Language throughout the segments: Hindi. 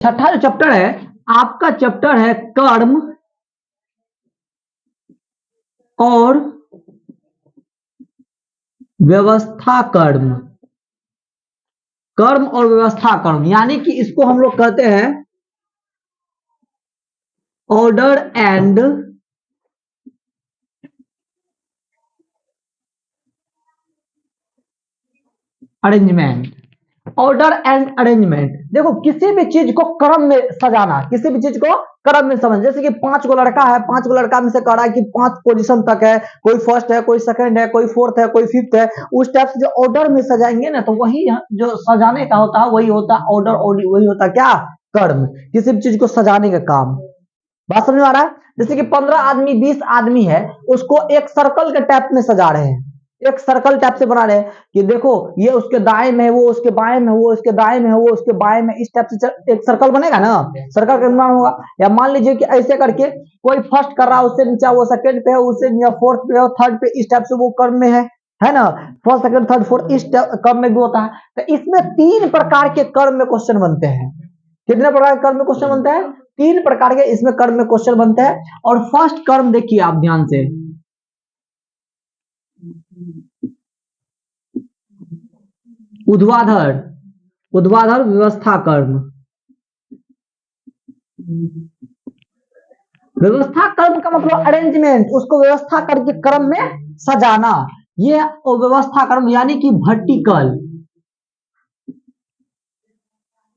छठा जो चैप्टर है आपका चैप्टर है कर्म और व्यवस्था कर्म। कर्म और व्यवस्था कर्म यानी कि इसको हम लोग कहते हैं order and arrangement. Order and arrangement, देखो किसी भी चीज को क्रम में सजाना, किसी भी चीज को क्रम में समझ, जैसे कि 5 गो लड़का है, 5 गो लड़का में से कह रहा है कि 5 पोजीशन तक है, कोई फर्स्ट है, कोई सेकंड है, कोई फोर्थ है, कोई फिफ्थ है। उस टाइप से जो ऑर्डर में सजाएंगे ना, तो वही जो सजाने का होता है वही होता है ऑर्डर, और वही होता है क्या, कर्म। किसी भी चीज को सजाने का काम। बात समझ में आ रहा है? जैसे कि 15 आदमी 20 आदमी है, उसको एक सर्कल के टाइप में सजा रहे हैं, एक सर्कल टाइप से बना रहे हैं कि देखो ये उसके दाएं में है, वो उसके बाएं में, वो उसके दाएं में है, वो उसके बाएं में, इस टाइप से एक सर्कल बनेगा ना, सर्कल का निर्माण होगा। या मान लीजिए कि ऐसे करके कोई फर्स्ट कर रहा है, उससे नीचे वो सेकंड पे है, उससे नीचे फोर्थ पे है, थर्ड पे, इस टाइप से वो कर्म में है ना, फर्स्ट सेकंड थर्ड फोर्थ, इस कर्म में भी होता है। तो इसमें 3 प्रकार के कर्म में क्वेश्चन बनते हैं। कितने प्रकार के कर्म में क्वेश्चन बनते हैं? 3 प्रकार के इसमें कर्म में क्वेश्चन बनते हैं। और फर्स्ट कर्म देखिए आप ध्यान से, ऊर्ध्वाधर, ऊर्ध्वाधर व्यवस्था कर्म। व्यवस्था कर्म का मतलब अरेंजमेंट, उसको व्यवस्था करके क्रम में सजाना, ये व्यवस्था कर्म यानी कि वर्टिकल,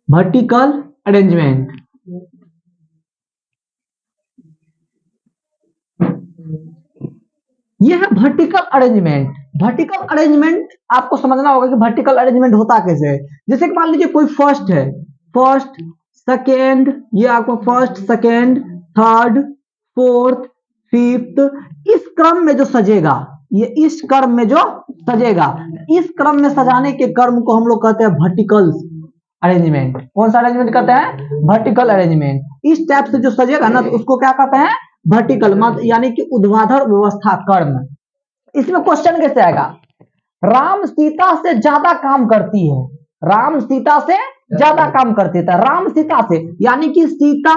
वर्टिकल अरेंजमेंट। ये है वर्टिकल अरेंजमेंट। वर्टिकल अरेंजमेंट आपको समझना होगा कि वर्टिकल अरेंजमेंट होता कैसे है। जैसे कि मान लीजिए कोई फर्स्ट है, फर्स्ट सेकेंड, ये आपको first second third fourth fifth, इस क्रम में जो सजेगा, ये इस क्रम में जो सजेगा, इस क्रम में सजाने के कर्म को हम लोग कहते हैं वर्टिकल अरेंजमेंट। कौन सा अरेंजमेंट कहते हैं? Vertical arrangement. इस टाइप से जो सजेगा ना, तो उसको क्या कहते हैं? वर्टिकल, यानी कि ऊर्ध्वाधर व्यवस्था कर्म। इसमें क्वेश्चन कैसे आएगा? राम सीता से ज्यादा काम करती है, राम सीता से ज्यादा काम करती है, राम सीता से यानी कि सीता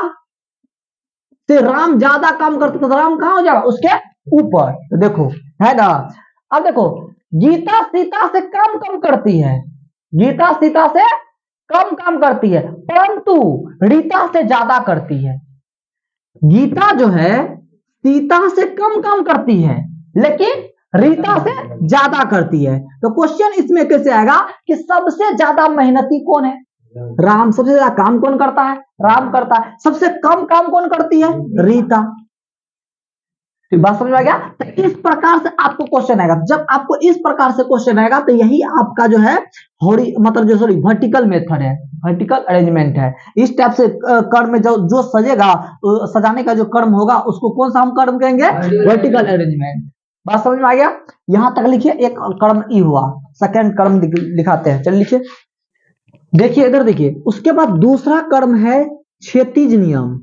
से राम ज्यादा काम करते, तो राम कहां हो जाएगा? उसके ऊपर। तो देखो है ना। अब देखो गीता सीता से कम कम करती है, गीता सीता से कम काम करती है, परंतु रीता से ज्यादा करती है। गीता जो है सीता से कम काम करती है, लेकिन रीता से ज्यादा करती है। तो क्वेश्चन इसमें कैसे आएगा कि सबसे ज्यादा मेहनती कौन है? राम। सबसे ज्यादा काम कौन करता है? राम करता है। सबसे कम काम कौन करती है? रीता। बात समझ में आ गया? तो इस प्रकार से आपको क्वेश्चन आएगा। जब आपको इस प्रकार से क्वेश्चन आएगा तो यही आपका जो है मतलब जो सॉरी वर्टिकल मेथड है, वर्टिकल अरेंजमेंट है। इस टाइप से कर्म में जो सजेगा, सजाने का जो कर्म होगा, उसको कौन सा हम कर्म कहेंगे? Vertical arrangement. बात समझ में आ गया? यहां तक लिखिए। एक कर्म ई हुआ, सेकेंड कर्म लिखाते हैं। चल लिखिए, देखिए इधर देखिए। उसके बाद दूसरा कर्म है क्षैतिज नियम।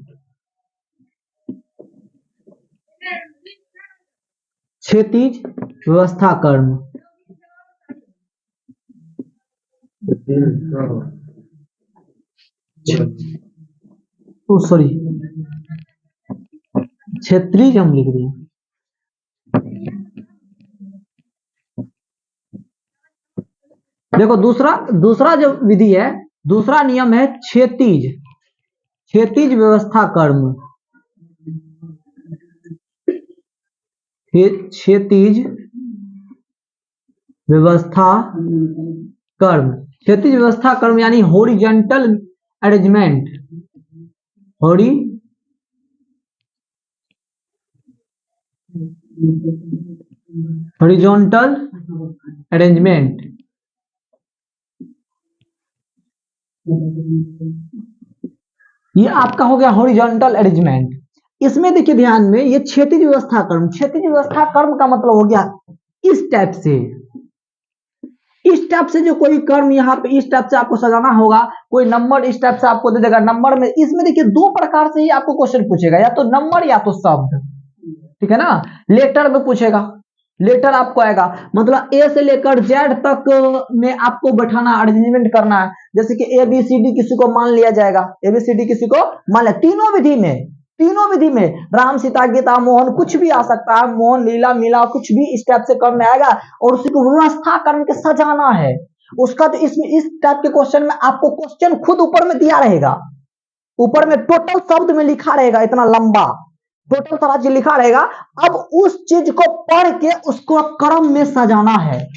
क्षैतिज व्यवस्था कर्म। सॉरी क्षेत्रीय हम लिख दिए। देखो दूसरा जो विधि है, दूसरा नियम है क्षैतिज, क्षैतिज व्यवस्था कर्म। क्षैतिज व्यवस्था कर्म, क्षैतिज व्यवस्था कर्म यानी हॉरिजॉन्टल अरेंजमेंट, हॉरिजॉन्टल अरेंजमेंट। ये आपका हो गया हॉरिजॉन्टल अरेंजमेंट। इसमें देखिए ध्यान में, ये क्षैतिज व्यवस्था कर्म, क्षैतिज व्यवस्था कर्म का मतलब हो गया इस टाइप से, इस टाइप से जो कोई कर्म यहाँ पे इस टाइप से आपको सजाना होगा, कोई नंबर इस टाइप से आपको दे देगा। नंबर में इसमें देखिए 2 प्रकार से ही आपको क्वेश्चन पूछेगा, या तो नंबर या तो शब्द, ठीक है ना। लेटर में पूछेगा, लेटर आपको आएगा, मतलब ए से लेकर जेड तक में आपको बैठाना, अरेंजमेंट करना है। जैसे कि ए बी सी डी किसी को मान लिया जाएगा, ए बी सी डी किसी को मान लिया, तीनों विधि में राम सीता गीता मोहन कुछ भी आ सकता है, मोहन लीला मीला कुछ भी इस टाइप से क्रम में आएगा, और उसी को व्यवस्था करके सजाना है उसका। तो इसमें इस टाइप के क्वेश्चन में आपको क्वेश्चन खुद ऊपर में दिया रहेगा, ऊपर में टोटल शब्द में लिखा रहेगा, इतना लंबा टोटल सारा चीज लिखा रहेगा। अब उस चीज को पढ़ के उसको क्रम में सजाना है,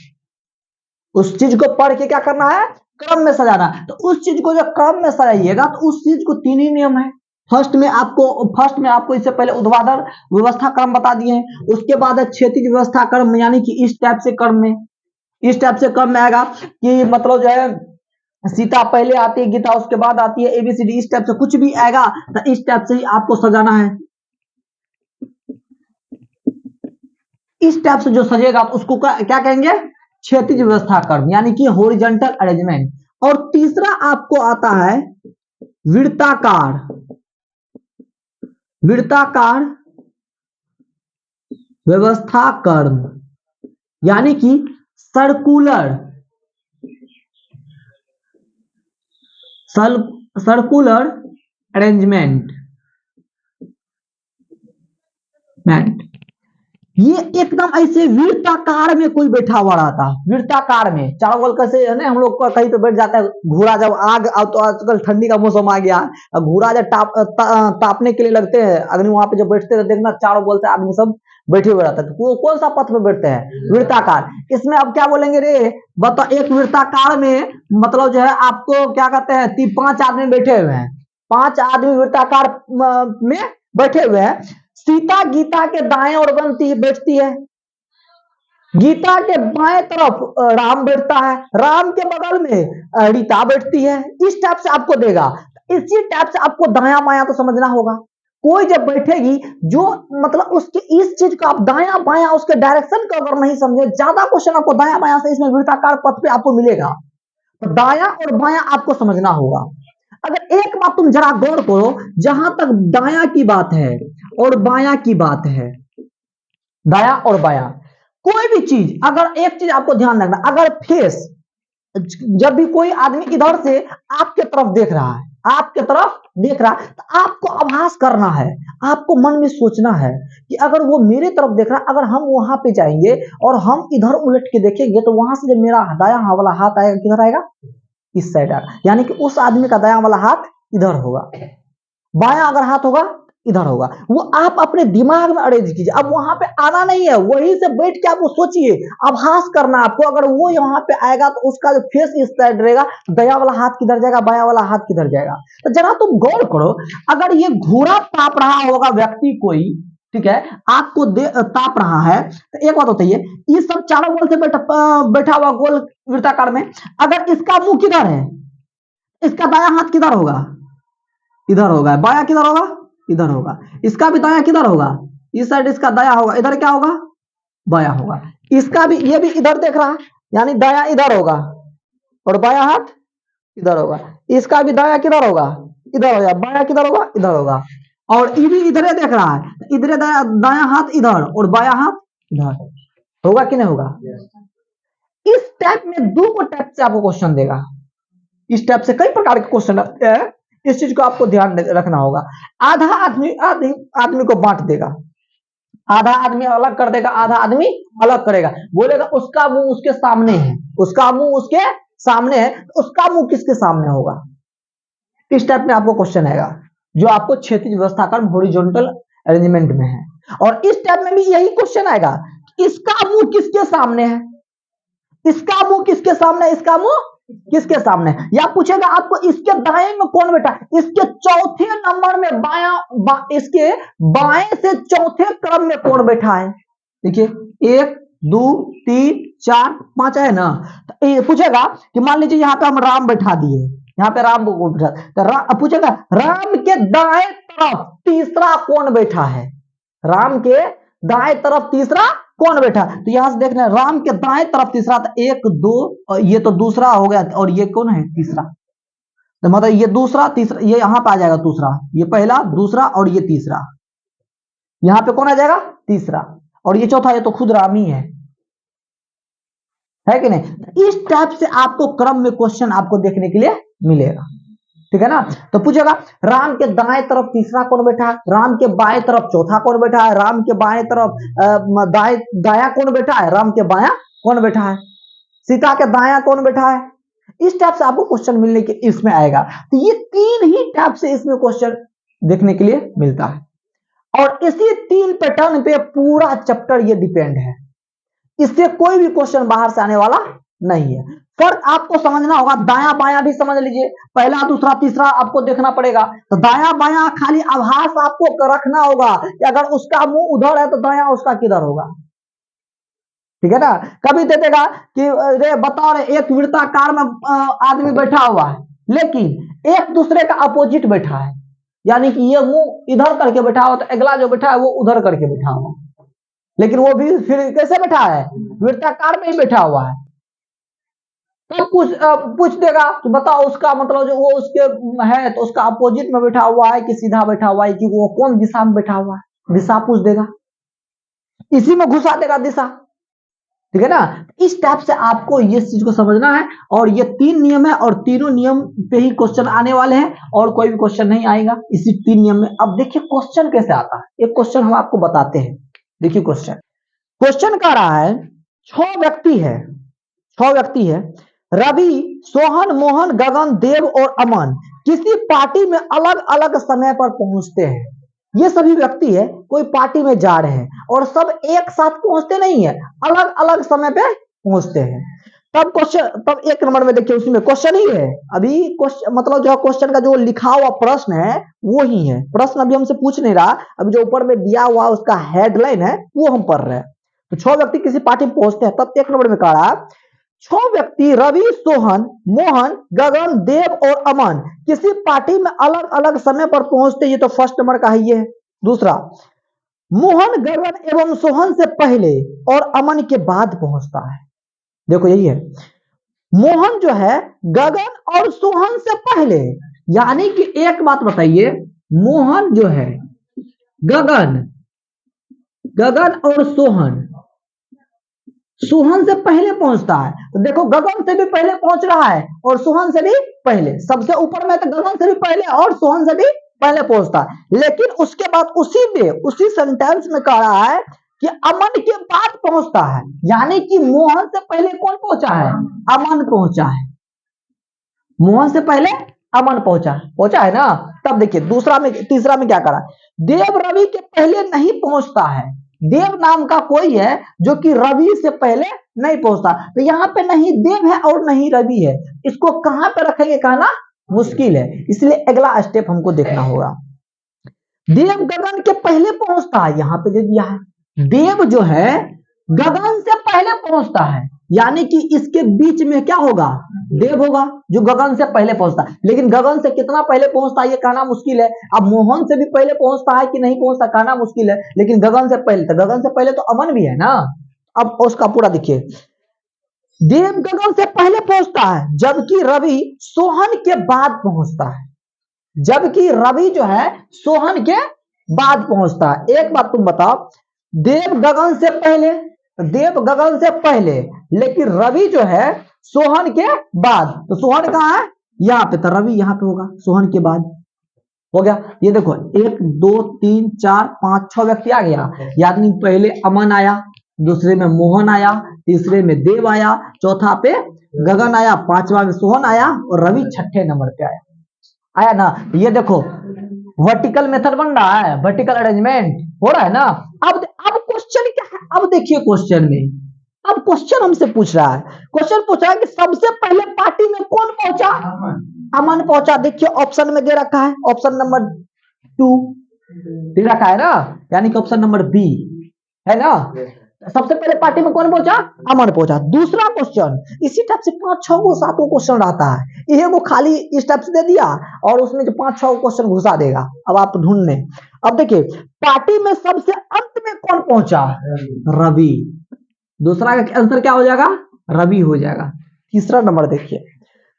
उस चीज को पढ़ के क्या करना है, क्रम में सजाना। तो उस चीज को जब क्रम में सजाइएगा तो उस चीज को तीन ही नियम है। फर्स्ट में आपको इससे पहले ऊर्ध्वाधर व्यवस्था क्रम बता दिए हैं, उसके बाद है क्षैतिज व्यवस्था क्रम, यानी कि इस टाइप से क्रम में, इस टाइप से क्रम में आएगा कि मतलब जो है सीता पहले आती है, गीता उसके बाद आती है, एबीसीडी इस टाइप से कुछ भी आएगा तो इस टाइप से ही आपको सजाना है। इस टाइप से जो सजेगा उसको क्या कहेंगे, क्षैतिज व्यवस्था क्रम, यानी कि हॉरिजॉन्टल अरेंजमेंट। और तीसरा आपको आता है वृत्ताकार, वृत्ताकार व्यवस्था क्रम, यानी कि सर्कुलर अरेंजमेंट। ये एकदम ऐसे वृत्ताकार में कोई बैठा हुआ रहता, वृत्ताकार में चारों बगल कैसे है ना, हम लोग कहीं पे बैठ जाता है घोड़ा, जब आग तो आजकल ठंडी का मौसम आ गया, घोड़ा जब तापने के लिए लगते हैं अग्नि, वहां पे जब बैठते हैं देखना चारों बगल से आदमी सब बैठे हुए रहते हैं। तो कौन सा पथ में बैठते हैं, वृत्ताकार। इसमें अब क्या बोलेंगे रे, बताओ, एक वृत्ताकार में मतलब जो है आपको क्या कहते हैं, 5 आदमी बैठे हुए हैं, 5 आदमी वृत्ताकार में बैठे हुए हैं। सीता गीता के दाएं ओर बैठती है, गीता के बाएं तरफ राम बैठता है, राम के बगल में रीता बैठती है। इस टाइप से आपको देगा, इसी टाइप से आपको दाया बाया तो समझना होगा। कोई जब बैठेगी जो मतलब उसके इस चीज को आप दाया बाया उसके डायरेक्शन को अगर नहीं समझे, ज्यादा क्वेश्चन आपको दाया बाया से इसमें वृत्ताकार पथ पे आपको मिलेगा, तो दाया और बाया आपको समझना होगा। अगर एक बात तुम जरा गौर करो, जहां तक दाया की बात है और बाया की बात है, दाया और बाया कोई भी चीज, अगर एक चीज आपको ध्यान रखना, अगर फेस जब भी कोई आदमी इधर से आपके तरफ देख रहा है, आपके तरफ देख रहा है, तो आपको आभास करना है, आपको मन में सोचना है कि अगर वो मेरे तरफ देख रहा है, अगर हम वहां पे जाएंगे और हम इधर उलट के देखेंगे तो वहां से जब मेरा दाया वाला हाथ आएगा, किधर आएगा, इस साइड आएगा, यानी कि उस आदमी का दाया वाला हाथ इधर होगा, बाया अगर हाथ होगा इधर होगा। वो आप अपने दिमाग में अरेंज कीजिए, अब वहां पे आना नहीं है, वहीं से बैठ के आपको सोचिए, आभास करना आपको। अगर वो यहाँ पे आएगा तो उसका जो फेस इस साइड रहेगा, दया वाला हाथ किधर जाएगा, बाया वाला हाथ किधर जाएगा। तो जरा तुम गौर करो, अगर ये घोड़ा ताप रहा होगा व्यक्ति कोई, ठीक है, आपको ताप रहा है, तो एक बात बताइए, ये सब चारों गोल से बैठा हुआ गोल वृत्ताकार में, अगर इसका मुंह किधर है, इसका दाया हाथ किधर होगा, इधर होगा, बाया किधर होगा, इधर होगा, इसका भी दाया किधर होगा, इस साइड इसका दाया होगा, इधर क्या होगा, बाया होगा। इसका भी, ये भी इधर देख रहा है, यानी दाया इधर होगा और बाया हाथ इधर होगा। इसका भी दाया किधर होगा, इधर होगा, बाया किधर होगा, इधर होगा। और ये भी इधर देख रहा है, इधर दाया हाथ इधर और बाया हाथ इधर, होगा कि नहीं होगा। इस टाइप में दो टाइप से आपको क्वेश्चन देगा, इस टाइप से कई प्रकार के क्वेश्चन आते हैं, इस चीज को आपको ध्यान रखना होगा। आधा आदमी को बांट देगा, आधा आदमी अलग कर देगा, आधा आदमी अलग करेगा, बोलेगा उसका मुंह उसके सामने है, उसका मुंह उसके सामने है, उसका मुंह किसके सामने होगा। इस टाइप में आपको क्वेश्चन आएगा, जो आपको क्षैतिज व्यवस्था क्रम हॉरिजॉन्टल अरेंजमेंट में है। और इस टाइप में भी यही क्वेश्चन आएगा, इसका मुंह किसके सामने है, इसका मुंह किसके सामने, इसका मुंह किसके सामने, या पूछेगा आपको इसके दाएं में कौन बैठा, इसके चौथे नंबर में इसके बाएं से चौथे क्रम में कौन बैठा है। देखिए 1 2 3 4 5 है ना, तो पूछेगा कि मान लीजिए यहाँ पे हम राम बैठा दिए, यहाँ पे राम को बैठा, तो पूछेगा राम के दाएं तरफ तीसरा कौन बैठा है, राम के दाएं तरफ तीसरा कौन बैठा। तो यहां से देखना, राम के दाएं तरफ तीसरा, तो 1 2, ये तो दूसरा हो गया, और ये कौन है, तीसरा। तो मतलब ये दूसरा तीसरा, ये यहां पे आ जाएगा दूसरा, ये पहला दूसरा और ये तीसरा, यहां पे कौन आ जाएगा, तीसरा, और ये चौथा, ये तो खुद राम ही है, है कि नहीं। इस टाइप से आपको क्रम में क्वेश्चन आपको देखने के लिए मिलेगा, ठीक है ना। तो पूछेगा राम के दाएं तरफ तीसरा कौन बैठा है, राम के बाएं तरफ चौथा कौन बैठा है, राम के बाएं तरफ दाया कौन बैठा है, राम के बाया कौन बैठा है, सीता के दाया कौन बैठा है। इस टाइप से आपको क्वेश्चन मिलने के इसमें आएगा। तो ये तीन ही टाइप से इसमें क्वेश्चन देखने के लिए मिलता है, और इसी तीन पैटर्न पे पूरा चैप्टर ये डिपेंड है। इससे कोई भी क्वेश्चन बाहर से आने वाला नहीं है। फर्क आपको समझना होगा, दाया बाया भी समझ लीजिए, पहला दूसरा तीसरा आपको देखना पड़ेगा। तो दाया बाया खाली आभास आपको रखना होगा कि अगर उसका मुंह उधर है तो दाया उसका किधर होगा, ठीक है ना। कभी दे देगा कि रे बताओ रे, एक वृत्ताकार में आदमी बैठा हुआ है, लेकिन एक दूसरे का अपोजिट बैठा है, यानी कि ये मुंह इधर करके बैठा हुआ तो अगला जो बैठा है वो उधर करके बैठा हुआ, लेकिन वो भी फिर कैसे बैठा है, वृत्ताकार में ही बैठा हुआ है। तब पूछ देगा कि बताओ उसका मतलब जो वो उसके है तो उसका अपोजिट में बैठा हुआ है कि सीधा बैठा हुआ है, कि वो कौन दिशा में बैठा हुआ है, दिशा पूछ देगा, इसी में घुसा देगा दिशा, ठीक है ना। इस टाइप से आपको ये चीज को समझना है, और ये तीन नियम है और तीनों नियम पे ही क्वेश्चन आने वाले हैं, और कोई भी क्वेश्चन नहीं आएगा इसी तीन नियम में। अब देखिए क्वेश्चन कैसे आता है, एक क्वेश्चन हम आपको बताते हैं। देखिए क्वेश्चन कह रहा है 6 व्यक्ति है, 6 व्यक्ति है, रवि, सोहन, मोहन, गगन, देव और अमन किसी पार्टी में अलग अलग समय पर पहुंचते हैं। ये सभी व्यक्ति है कोई पार्टी में जा रहे हैं और सब एक साथ पहुंचते नहीं है, अलग अलग समय पे पहुंचते हैं। तब क्वेश्चन, तब एक नंबर में देखिए उसमें क्वेश्चन ही है, अभी क्वेश्चन मतलब जो क्वेश्चन का जो लिखा हुआ प्रश्न है वो ही है, प्रश्न अभी हमसे पूछ नहीं रहा, अभी जो ऊपर में दिया हुआ उसका हेडलाइन है वो हम पढ़ रहे हैं। तो 6 व्यक्ति किसी पार्टी में पहुंचते हैं, तब एक नंबर में कह रहा 6 व्यक्ति रवि, सोहन, मोहन, गगन, देव और अमन किसी पार्टी में अलग अलग समय पर पहुंचते, ये तो फर्स्ट नंबर का ही है। दूसरा, मोहन गगन एवं सोहन से पहले और अमन के बाद पहुंचता है। देखो यही है, मोहन जो है गगन और सोहन से पहले, यानी कि एक बात बताइए, मोहन जो है गगन, गगन और सोहन, सोहन से पहले पहुंचता है। तो देखो गगन से भी पहले पहुंच रहा है और सोहन से भी पहले, सबसे ऊपर में तो गगन से भी पहले और सोहन से भी पहले पहुंचता है, लेकिन उसके बाद उसी में उसी सेंटेंस में कह रहा है कि अमन के बाद पहुंचता है, यानी कि मोहन से पहले कौन पहुंचा है, अमन पहुंचा है, मोहन से पहले अमन पहुंचा है ना। तब देखिए दूसरा में, तीसरा में क्या करा, देव रवि के पहले नहीं पहुंचता है, देव नाम का कोई है जो कि रवि से पहले नहीं पहुंचता, तो यहाँ पे नहीं देव है और नहीं रवि है, इसको कहां पे रखेंगे कहना मुश्किल है, इसलिए अगला स्टेप हमको देखना होगा। देव गगन के पहले पहुंचता है, यहाँ पे दे दिया है, देव जो है गगन से पहले पहुंचता है, यानी कि इसके बीच में क्या होगा, देव होगा जो गगन से पहले पहुंचता है, लेकिन गगन से कितना पहले पहुंचता है ये कहना मुश्किल है। अब मोहन से भी पहले पहुंचता है कि नहीं पहुंचता कहना मुश्किल है, लेकिन गगन से पहले, तो गगन से पहले तो अमन भी है ना। अब उसका पूरा देखिए, देव गगन से पहले पहुंचता है, जबकि रवि सोहन के बाद पहुंचता है, जबकि रवि जो है सोहन के बाद पहुंचता है। एक बात तुम बताओ, देव गगन से पहले, देव गगन से पहले, लेकिन रवि जो है सोहन के बाद, तो सोहन कहाँ है, यहाँ पे, तो रवि यहाँ पे होगा सोहन के बाद, हो गया। ये देखो 1 2 3 4 5 6 व्यक्ति आ गया, यानी पहले अमन आया, दूसरे में मोहन आया, तीसरे में देव आया, चौथा पे गगन आया, पांचवा में सोहन आया और रवि छठे नंबर पे आया ना। ये देखो वर्टिकल मेथड बन रहा है, वर्टिकल अरेंजमेंट हो रहा है ना। अब क्वेश्चन क्या है, अब देखिए क्वेश्चन में, अब क्वेश्चन हमसे पूछ रहा है, क्वेश्चन पूछ रहा है कि सबसे पहले पार्टी में कौन पहुंचा, अमन पहुंचा। देखिए ऑप्शन में दे रखा है, ऑप्शन नंबर 2 दे रखा है ना, यानी कि ऑप्शन नंबर बी है ना। सबसे पहले पार्टी में कौन पहुंचा, अमन पहुंचा। दूसरा क्वेश्चन इसी टाइप से 5 6 7 क्वेश्चन रहता है, ये वो खाली इस टाइप से दे दिया और उसमें जो 5 6 क्वेश्चन घुसा देगा। अब आप ढूंढने, अब देखिए पार्टी में सबसे अंत में कौन पहुंचा, रवि, दूसरा का आंसर क्या हो जाएगा, रवि हो जाएगा। तीसरा नंबर देखिए,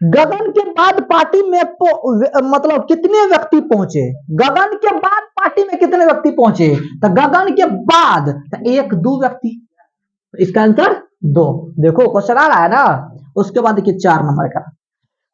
गगन के बाद पार्टी में मतलब कितने व्यक्ति पहुंचे, गगन के बाद पार्टी में कितने व्यक्ति पहुंचे, तो गगन के बाद तो 1 2 व्यक्ति, इसका आंसर 2। देखो क्वेश्चन आ रहा है ना। उसके बाद देखिए 4 नंबर का,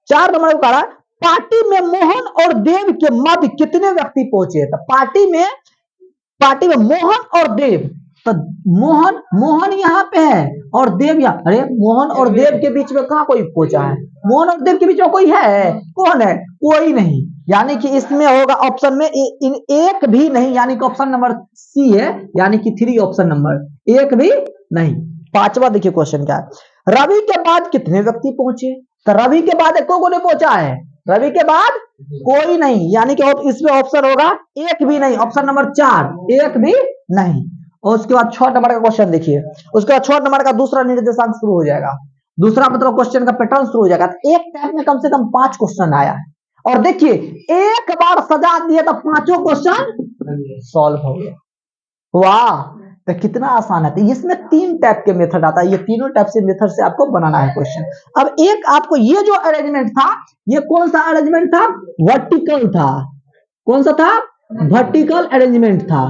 4 नंबर का रहा, पार्टी में मोहन और देव के मध्य कितने व्यक्ति पहुंचे? तो पार्टी में मोहन और देव, तो मोहन मोहन यहाँ पे है और देव यहाँ, अरे मोहन और देव के बीच में कहाँ कोई पहुंचा है? मोहन और देव के बीच में कोई है? कौन है? कोई नहीं। यानी कि इसमें होगा ऑप्शन में इन एक भी नहीं, यानी कि ऑप्शन नंबर सी है, यानी कि 3 ऑप्शन नंबर एक भी नहीं। 5वां देखिए क्वेश्चन क्या है, रवि के बाद कितने व्यक्ति पहुंचे? तो रवि के बाद को नहीं पहुंचा है, रवि के बाद कोई नहीं, यानी कि इसमें ऑप्शन होगा एक भी नहीं, ऑप्शन नंबर 4 एक भी नहीं। और उसके बाद 6 नंबर का क्वेश्चन देखिए, उसके बाद 6 नंबर का दूसरा निर्देशांक शुरू हो जाएगा, दूसरा मतलब क्वेश्चन का पैटर्न शुरू हो जाएगा। एक टाइम में कम से कम 5 क्वेश्चन आया है, और देखिए एक बार सजा दिए तो 5 क्वेश्चन सॉल्व हो गया। वाह, तो कितना आसान है। तो इसमें 3 टाइप के मेथड आता है, ये तीनों टाइप से मेथड से आपको बनाना है क्वेश्चन। अब एक आपको ये जो अरेंजमेंट था, ये कौन सा अरेंजमेंट था? वर्टिकल था। कौन सा था? वर्टिकल अरेंजमेंट था।